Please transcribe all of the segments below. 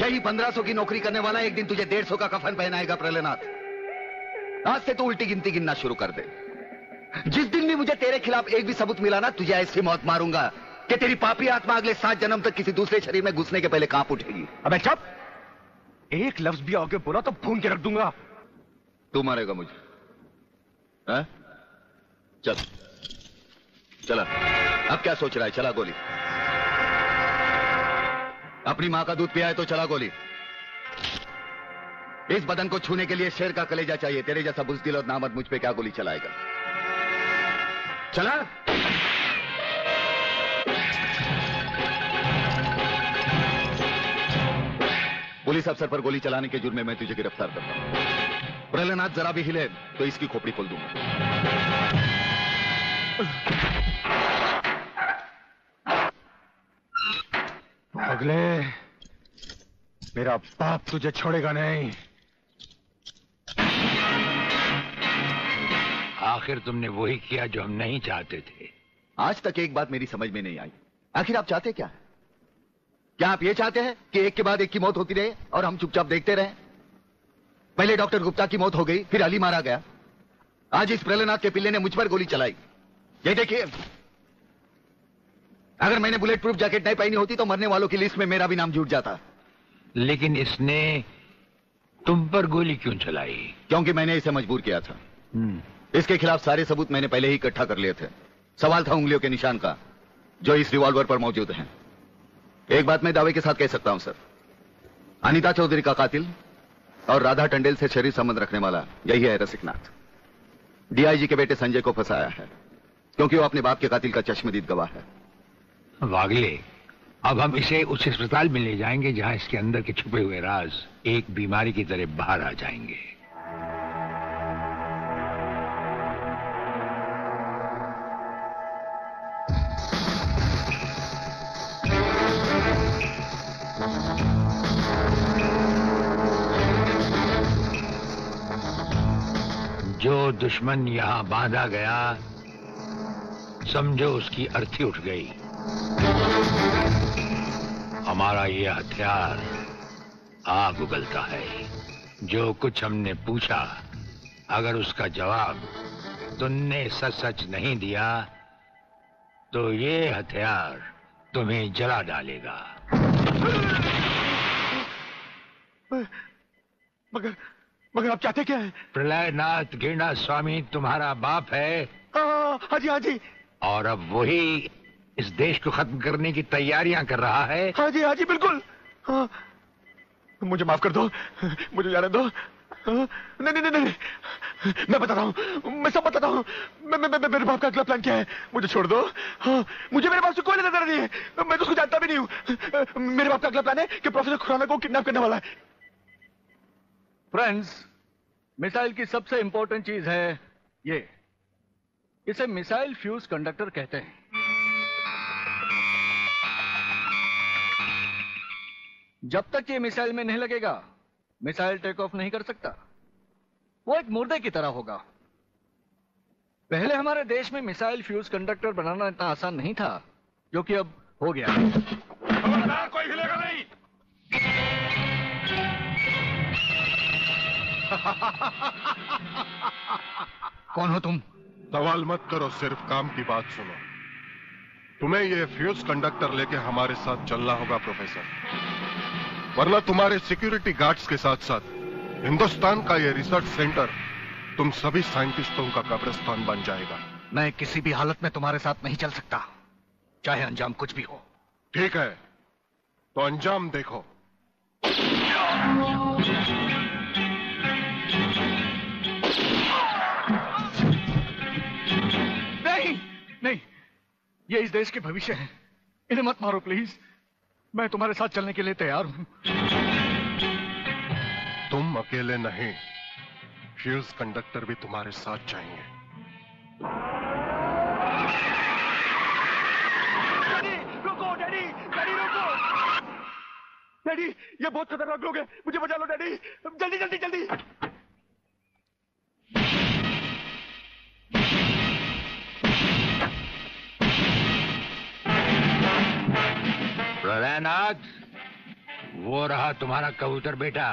यही 1500 की नौकरी करने वाला एक दिन तुझे 150 का कफन पहनाएगा प्रलयनाथ। आज से तो उल्टी गिनती गिनना शुरू कर दे। जिस दिन भी मुझे तेरे खिलाफ एक भी सबूत मिला ना, तुझे ऐसी मौत मारूंगा कि तेरी पापी आत्मा अगले 7 जन्म तक किसी दूसरे शरीर में घुसने के पहले कांप उठेगी। अबे चुप! एक लफ्ज भी आगे बोला तो भून के रख दूंगा। तू मारेगा मुझे? है? चल चला। अब क्या सोच रहा है? चला गोली। अपनी मां का दूध पिया है तो चला गोली। इस बदन को छूने के लिए शेर का कलेजा चाहिए। तेरे जैसा बुज़दिल और नामर्द मुझ पे क्या गोली चलाएगा? चला। पुलिस अफसर पर गोली चलाने के जुर्म में मैं तुझे गिरफ्तार करता हूं। प्रलयनाथ जरा भी हिले तो इसकी खोपड़ी खोल दूंगा। अगले, मेरा बाप तुझे छोड़ेगा नहीं। आखिर तुमने वही किया जो हम नहीं चाहते थे। आज तक एक बात मेरी समझ में नहीं आई। आखिर आप चाहते क्या है? क्या आप ये चाहते हैं कि एक के बाद एक की मौत होती रहे और हम चुपचाप देखते रहें? पहले डॉक्टर गुप्ता की मौत हो गई, फिर अली मारा गया, आज इस प्रलयनाथ के पिल्ले ने मुझ पर गोली चलाई। ये देखिए, अगर मैंने बुलेट प्रूफ जैकेट नहीं पहनी होती तो मरने वालों की लिस्ट में मेरा भी नाम जुट जाता। लेकिन इसने तुम पर गोली क्यों चलाई? क्योंकि मैंने इसे मजबूर किया था। इसके खिलाफ सारे सबूत मैंने पहले ही इकट्ठा कर लिए थे। सवाल था उंगलियों के निशान का, जो इस रिवॉल्वर पर मौजूद हैं। एक बात मैं दावे के साथ कह सकता हूं सर, अनीता चौधरी का कातिल और राधा टंडेल से शरीर संबंध रखने वाला यही है रसिकनाथ। डीआईजी के बेटे संजय को फंसाया है क्योंकि वो अपने बाप के कातिल का चश्मदीद गवाह है। वागले, अब हम इसे उस अस्पताल में ले जाएंगे जहां इसके अंदर के छुपे हुए राज एक बीमारी की तरह बाहर आ जाएंगे। जो दुश्मन यहां बांधा गया, समझो उसकी अर्थी उठ गई। हमारा ये हथियार आग उगलता है। जो कुछ हमने पूछा, अगर उसका जवाब तुमने सच सच नहीं दिया तो ये हथियार तुम्हें जला डालेगा। मगर आप चाहते क्या है? प्रलयनाथ गिरना स्वामी तुम्हारा बाप है। हाँ जी, हाँ जी। और अब वही इस देश को खत्म करने की तैयारियां कर रहा है। हाँ जी बिल्कुल। हाँ, मुझे माफ कर दो, मुझे जाने दो। नहीं नहीं नहीं, मैं बताता हूँ, मैं सब बताता हूँ। मेरे बाप का अगला प्लान क्या है? मुझे छोड़ दो। हाँ, मुझे मेरे बाप से कोई लेना देना नहीं है। मैं तो उसको जानता भी नहीं हूँ। मेरे बाप का अगला प्लान है कि प्रोफेसर खुराना को किडनैप करने वाला है। फ्रेंड्स, मिसाइल की सबसे इंपॉर्टेंट चीज है ये, इसे मिसाइल फ्यूज कंडक्टर कहते हैं। जब तक ये मिसाइल में नहीं लगेगा, मिसाइल टेक ऑफ नहीं कर सकता। वो एक मुर्दे की तरह होगा। पहले हमारे देश में मिसाइल फ्यूज कंडक्टर बनाना इतना आसान नहीं था, जो कि अब हो गया। खबरदार, कोई हिलेगा नहीं। कौन हो तुम? सवाल मत करो, सिर्फ काम की बात सुनो। तुम्हें ये फ्यूज कंडक्टर लेके हमारे साथ चलना होगा प्रोफेसर, वरना तुम्हारे सिक्योरिटी गार्ड्स के साथ साथ हिंदुस्तान का ये रिसर्च सेंटर तुम सभी साइंटिस्टों का कब्रिस्तान बन जाएगा। मैं किसी भी हालत में तुम्हारे साथ नहीं चल सकता, चाहे अंजाम कुछ भी हो। ठीक है, तो अंजाम देखो। नहीं नहीं, ये इस देश के भविष्य है। इन्हें मत मारो प्लीज। मैं तुम्हारे साथ चलने के लिए तैयार हूं। तुम अकेले नहीं, फ्यूज कंडक्टर भी तुम्हारे साथ चाहिए। डैडी रुको, डैडी डैडी रुको। डैडी, ये बहुत खतरनाक लोग हैं, मुझे बचा लो डैडी, जल्दी जल्दी जल्दी। प्रलयनाथ, वो रहा तुम्हारा कबूतर बेटा,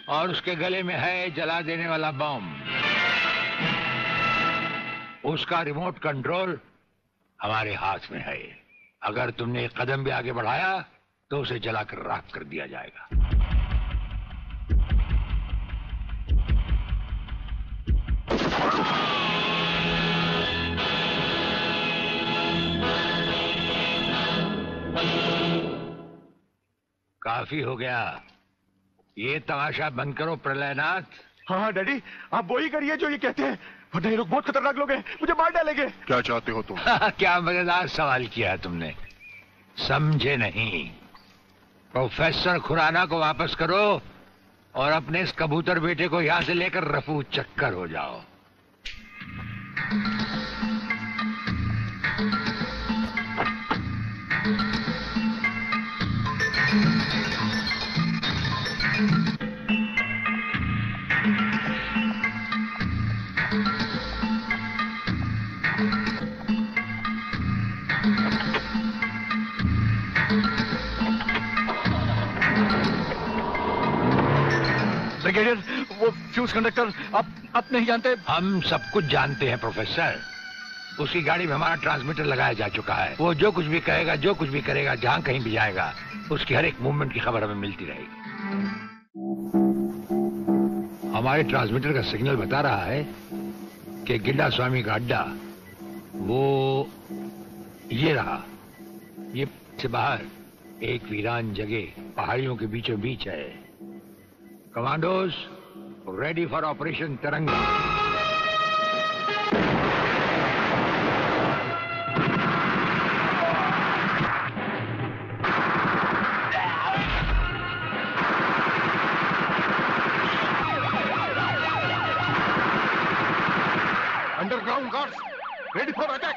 और उसके गले में है जला देने वाला बम। उसका रिमोट कंट्रोल हमारे हाथ में है। अगर तुमने एक कदम भी आगे बढ़ाया तो उसे जलाकर राख कर दिया जाएगा। काफी हो गया, ये तमाशा बंद करो प्रलयनाथ। हाँ हाँ डैडी, आप वो ही करिए जो ये कहते हैं, वरना ये लोग बहुत खतरनाक लोग हैं, मुझे मार डालेंगे। क्या चाहते हो तुम? क्या मजेदार सवाल किया है तुमने, समझे नहीं। प्रोफेसर खुराना को वापस करो और अपने इस कबूतर बेटे को यहां से लेकर रफू चक्कर हो जाओ। ब्रिगेडियर, वो फ्यूज कंडक्टर आप नहीं जानते? हम सब कुछ जानते हैं प्रोफेसर। उसकी गाड़ी में हमारा ट्रांसमीटर लगाया जा चुका है। वो जो कुछ भी कहेगा, जो कुछ भी करेगा, जहां कहीं भी जाएगा, उसकी हर एक मूवमेंट की खबर हमें मिलती रहेगी। हमारे ट्रांसमीटर का सिग्नल बता रहा है कि गिड्डा स्वामी का अड्डा वो ये रहा। ये से बाहर एक वीरान जगह पहाड़ियों के बीचों बीच है। कमांडोज रेडी फॉर ऑपरेशन तिरंगा। Underground guards ready for attack.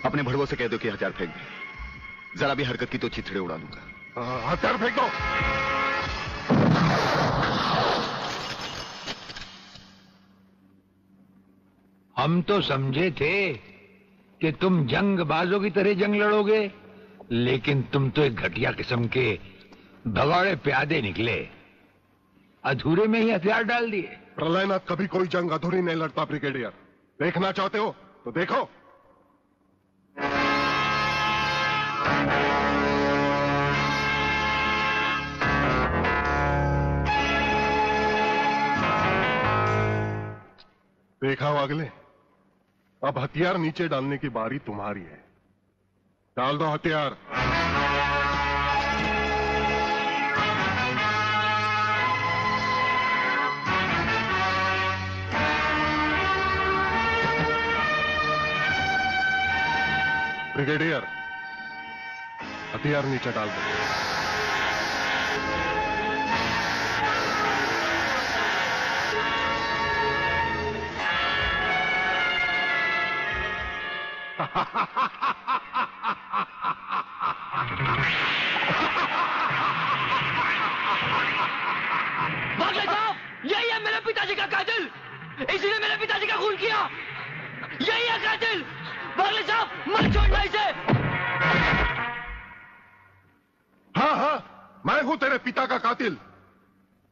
अपने भड़वों से कह दो कि हथियार फेंक दे। जरा भी हरकत की तो चिथड़े उड़ा दूंगा। हथियार फेंक दो। हम तो समझे थे कि तुम जंगबाजों की तरह जंग लड़ोगे, लेकिन तुम तो एक घटिया किस्म के भगौड़े प्यादे निकले। अधूरे में ही हथियार डाल दिए। प्रलयनाथ कभी कोई जंग अधूरी नहीं लड़ता ब्रिगेडियर। देखना चाहते हो तो देखो। देखा हो अगले, अब हथियार नीचे डालने की बारी तुम्हारी है। डाल दो हथियार। ब्रिगेडियर, हथियार नीचे डाल दो। मैं हूं तेरे पिता का कातिल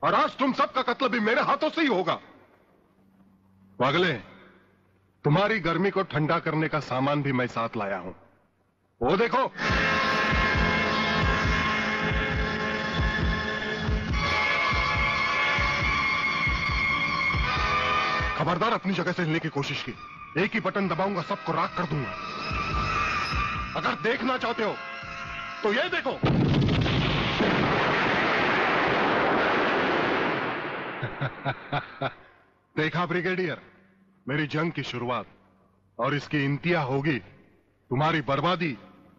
और आज तुम सबका कत्ल भी मेरे हाथों से ही होगा। वागले, तुम्हारी गर्मी को ठंडा करने का सामान भी मैं साथ लाया हूं। वो देखो। खबरदार अपनी जगह से हिलने की कोशिश की। एक ही बटन दबाऊंगा, सबको राख कर दूंगा। अगर देखना चाहते हो तो ये देखो। देखा ब्रिगेडियर, मेरी जंग की शुरुआत और इसकी इंतहा होगी तुम्हारी बर्बादी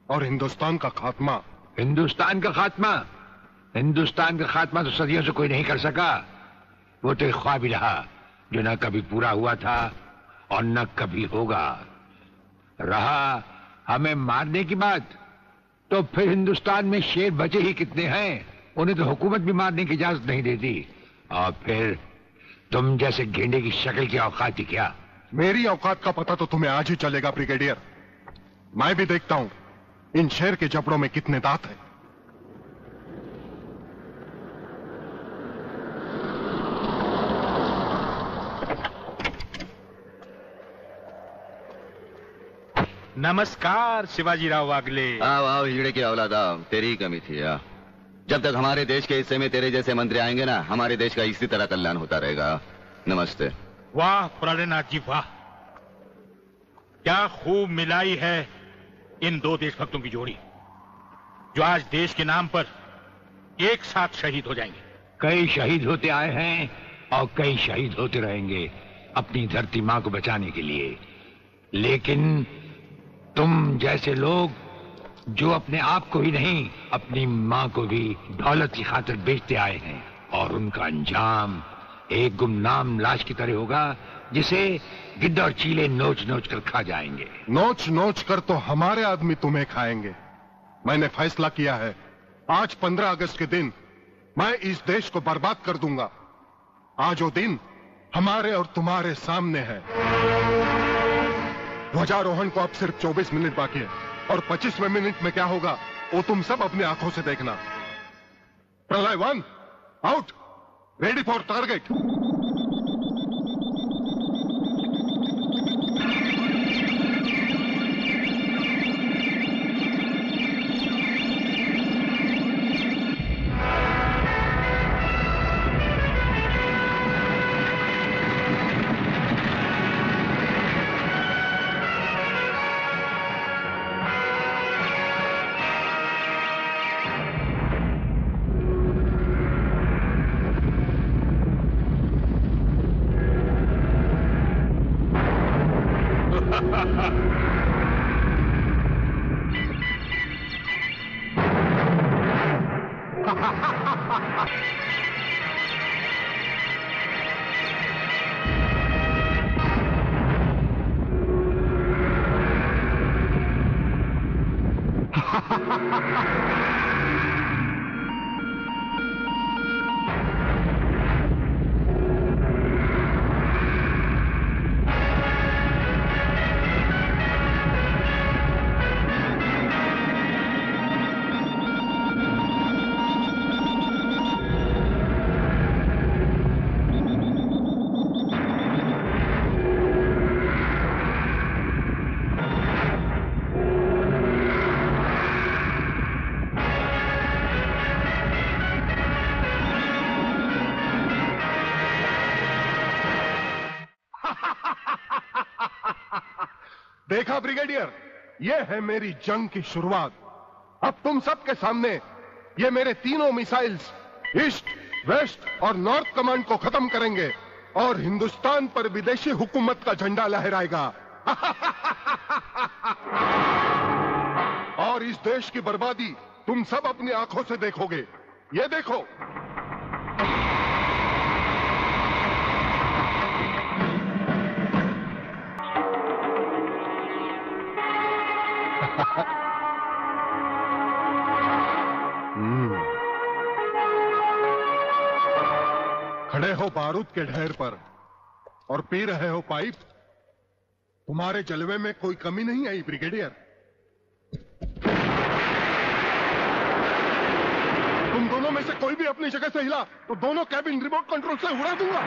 और हिंदुस्तान का खात्मा। हिंदुस्तान का खात्मा? हिंदुस्तान का खात्मा तो सदियों से कोई नहीं कर सका। वो तो एक ख्वाब ही रहा जो न कभी पूरा हुआ था और न कभी होगा। रहा हमें मारने की बात, तो फिर हिंदुस्तान में शेर बचे ही कितने हैं? उन्हें तो हुकूमत भी मारने की इजाजत नहीं देती। और फिर तुम जैसे गेंडे की शक्ल की औकात ही क्या? मेरी औकात का पता तो तुम्हें आज ही चलेगा ब्रिगेडियर। मैं भी देखता हूं इन शेर के जबड़ों में कितने दांत हैं। नमस्कार शिवाजीराव वागले। आओ आओ हिजड़े की औलाद आओ, तेरी ही कमी थी। जब तक हमारे देश के हिस्से में तेरे जैसे मंत्री आएंगे ना, हमारे देश का इसी तरह कल्याण होता रहेगा। नमस्ते। वाह प्राणनाथ जी वाह, क्या खूब मिलाई है इन दो देशभक्तों की जोड़ी, जो आज देश के नाम पर एक साथ शहीद हो जाएंगे। कई शहीद होते आए हैं और कई शहीद होते रहेंगे अपनी धरती मां को बचाने के लिए। लेकिन तुम जैसे लोग जो अपने आप को ही नहीं अपनी मां को भी दौलत की खातिर बेचते आए हैं, और उनका अंजाम एक गुमनाम लाश की तरह होगा जिसे गिद्ध और चीले नोच नोच कर खा जाएंगे। नोच नोच कर तो हमारे आदमी तुम्हें खाएंगे। मैंने फैसला किया है, आज 15 अगस्त के दिन मैं इस देश को बर्बाद कर दूंगा। आज वो दिन हमारे और तुम्हारे सामने है। ध्वजारोहण को अब सिर्फ 24 मिनट बाकी है और 25वें मिनट में क्या होगा वो तुम सब अपनी आंखों से देखना। प्रलय 1 आउट, रेडी फॉर टारगेट। देखा ब्रिगेडियर, ये है मेरी जंग की शुरुआत। अब तुम सबके सामने ये मेरे तीनों मिसाइल्स ईस्ट, वेस्ट और नॉर्थ कमांड को खत्म करेंगे और हिंदुस्तान पर विदेशी हुकूमत का झंडा लहराएगा। और इस देश की बर्बादी तुम सब अपनी आंखों से देखोगे। ये देखो। खड़े हो बारूद के ढेर पर और पी रहे हो पाइप। तुम्हारे जलवे में कोई कमी नहीं आई ब्रिगेडियर। तुम दोनों में में से कोई भी अपनी जगह से हिला तो दोनों कैबिन रिमोट कंट्रोल से उड़ा दूंगा।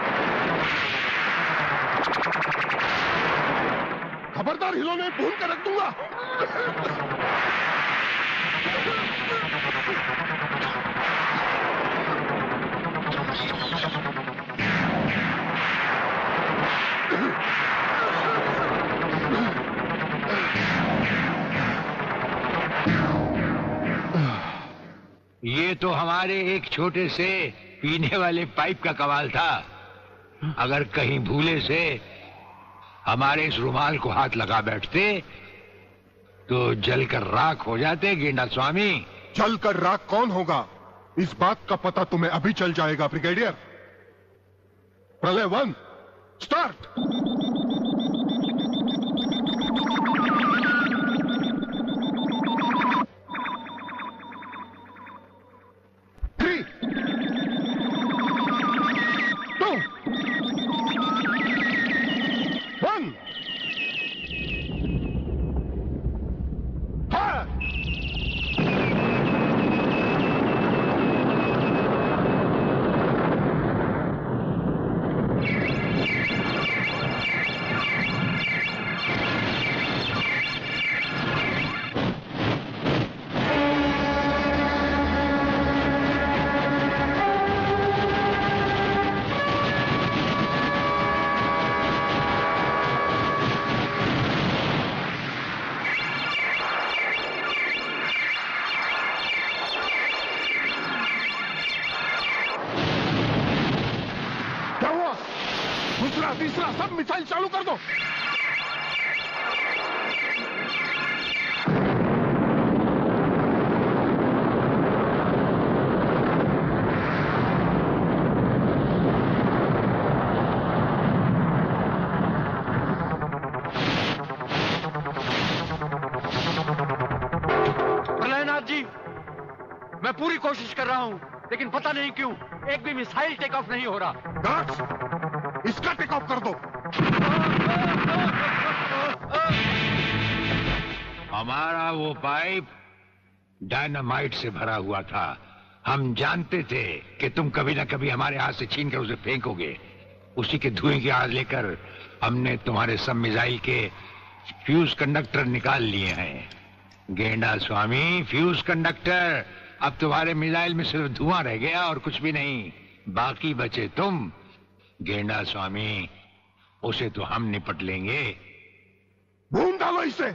खबरदार हिलो नहीं, भून कर रख दूंगा। ये तो हमारे एक छोटे से पीने वाले पाइप का कमाल था। अगर कहीं भूले से हमारे इस रुमाल को हाथ लगा बैठते तो जलकर राख हो जाते गेंडा स्वामी। जलकर राख कौन होगा, इस बात का पता तुम्हें अभी चल जाएगा ब्रिगेडियर। प्रलय 1 स्टार्ट। तीसरा सब मिसाइल चालू कर दो। प्रलयनाथ जी, मैं पूरी कोशिश कर रहा हूं, लेकिन पता नहीं क्यों एक भी मिसाइल टेक ऑफ नहीं हो रहा। गार्ड्स, इसका टेक ऑफ कर दो। हमारा वो पाइप डायनामाइट से भरा हुआ था। हम जानते थे कि तुम कभी ना कभी हमारे हाथ से छीन कर उसे फेंकोगे। उसी के धुएं की आग लेकर हमने तुम्हारे सब मिसाइल के फ्यूज कंडक्टर निकाल लिए हैं। गेंडा स्वामी, फ्यूज कंडक्टर, अब तुम्हारे मिसाइल में सिर्फ धुआं रह गया और कुछ भी नहीं। बाकी बचे तुम। गेंडा स्वामी, उसे तो हम निपट लेंगे। भून डालो इसे।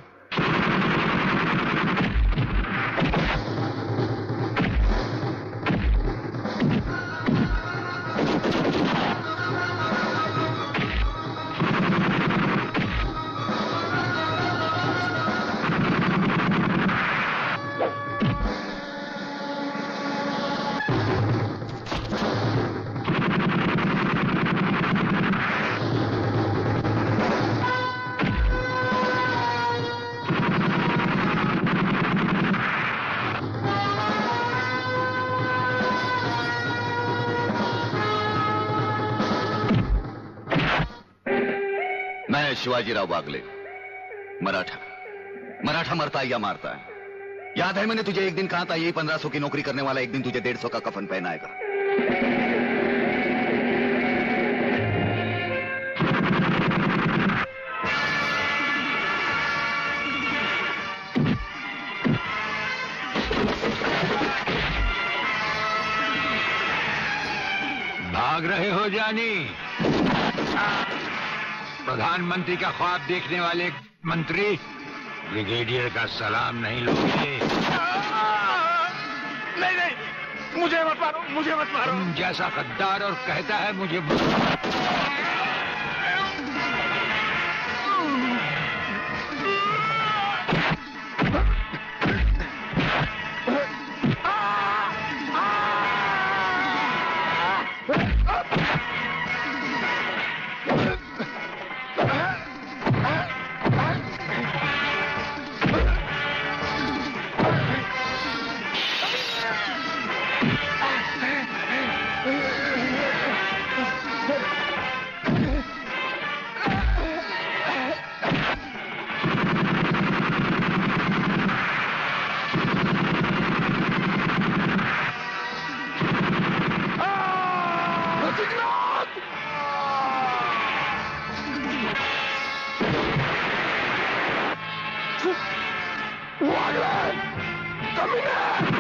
शिवाजीराव बागले, मराठा मरता है या मारता है। याद है मैंने तुझे एक दिन कहा था, यही 1500 की नौकरी करने वाला एक दिन तुझे 150 का कफन पहनाएगा। भाग रहे हो जानी? प्रधानमंत्री का ख्वाब देखने वाले मंत्री ब्रिगेडियर का सलाम नहीं लोगे? नहीं, मुझे मत मारो, मुझे मत मारो। तुम जैसा गद्दार और कहता है मुझे कमीने!